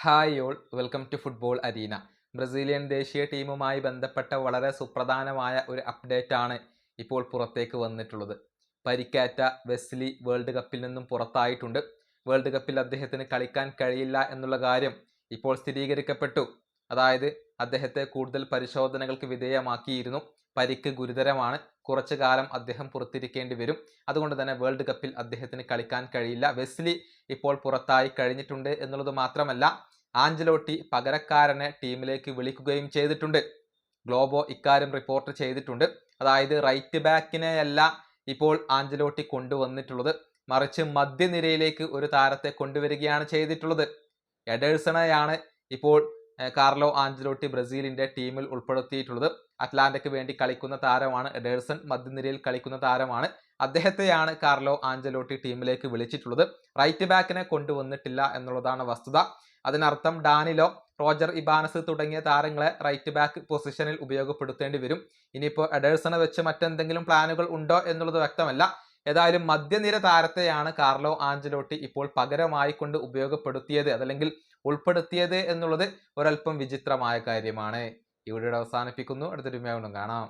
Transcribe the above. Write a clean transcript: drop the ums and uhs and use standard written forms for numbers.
Hi all welcome to football arena. Brazilian ദേശീയ ടീമുമായി ബന്ധപ്പെട്ട വളരെ സുപ്രധാനമായ ഒരു അപ്ഡേറ്റ് ആണ് ഇപ്പോൾ പുറത്തേക്ക് വന്നിട്ടുള്ളത്. പരിക്കേറ്റ വെസ്ലി വേൾഡ് കപ്പിൽ നിന്നും പുറത്തായിട്ടുണ്ട്. വേൾഡ് കപ്പിൽ അദ്ദേഹത്തിന് കളിക്കാൻ കഴിയില്ല എന്നുള്ള കാര്യം ഇപ്പോൾ സ്ഥിരീകരിക്കപ്പെട്ടു. അതായത് അദ്ദേഹത്തെ കൂടുതൽ പരിശോധനകൾക്ക് വിധേയമാക്കിയിരുന്നു. പരിക്ക് ഗുരുതരമാണ്. കുറച്ചു കാലം അദ്ദേഹം പുറത്തിരിക്കേണ്ടി വരും. അതുകൊണ്ട് തന്നെ വേൾഡ് കപ്പിൽ അദ്ദേഹത്തിന് കളിക്കാൻ കഴിയില്ല. വെസ്ലി ഇപ്പോൾ പുറത്തായി കഴിഞ്ഞിട്ടുണ്ട് എന്നുള്ളത് മാത്രമല്ല, ആഞ്ചലോട്ടി പകരക്കാരനെ ടീമിലേക്ക് വിളിക്കുകയും ചെയ്തിട്ടുണ്ട്. ഗ്ലോബോ ഇക്കാര്യം റിപ്പോർട്ട് ചെയ്തിട്ടുണ്ട്. അതായത് റൈറ്റ് ബാക്കിനെയല്ല ഇപ്പോൾ ആഞ്ചലോട്ടി കൊണ്ടുവന്നിട്ടുള്ളത്, മറിച്ച് മധ്യനിരയിലേക്ക് ഒരു താരത്തെ കൊണ്ടുവരികയാണ് ചെയ്തിട്ടുള്ളത്. എഡേഴ്സണെയാണ് ഇപ്പോൾ കാർലോ ആഞ്ചലോട്ടി ബ്രസീലിന്റെ ടീമിൽ ഉൾപ്പെടുത്തിയിട്ടുള്ളത്. അറ്റ്ലാന്റയ്ക്ക് വേണ്ടി കളിക്കുന്ന താരമാണ് എഡേഴ്സൺ, മധ്യനിരയിൽ കളിക്കുന്ന താരമാണ്. അദ്ദേഹത്തെയാണ് കാർലോ ആഞ്ചലോട്ടി ടീമിലേക്ക് വിളിച്ചിട്ടുള്ളത്. റൈറ്റ് ബാക്കിനെ കൊണ്ടുവന്നിട്ടില്ല എന്നുള്ളതാണ് വസ്തുത. അതിനർത്ഥം ഡാനിലോ, റോജർ ഇബാനസ് തുടങ്ങിയ താരങ്ങളെ റൈറ്റ് ബാക്ക് പൊസിഷനിൽ ഉപയോഗപ്പെടുത്തേണ്ടി വരും. ഇനിയിപ്പോൾ എഡേഴ്സണെ വെച്ച് മറ്റെന്തെങ്കിലും പ്ലാനുകൾ ഉണ്ടോ എന്നുള്ളത് വ്യക്തമല്ല. ഏതായാലും മധ്യനിര താരത്തെയാണ് കാർലോ ആഞ്ചലോട്ടി ഇപ്പോൾ പകരമായി കൊണ്ട് ഉപയോഗപ്പെടുത്തിയത്, അതല്ലെങ്കിൽ ഉൾപ്പെടുത്തിയത് എന്നുള്ളത് ഒരല്പം വിചിത്രമായ കാര്യമാണ്. ഈ വീഡിയോ അവസാനിപ്പിക്കുന്നു. അടുത്തൊരു വീഡിയോ കാണാം.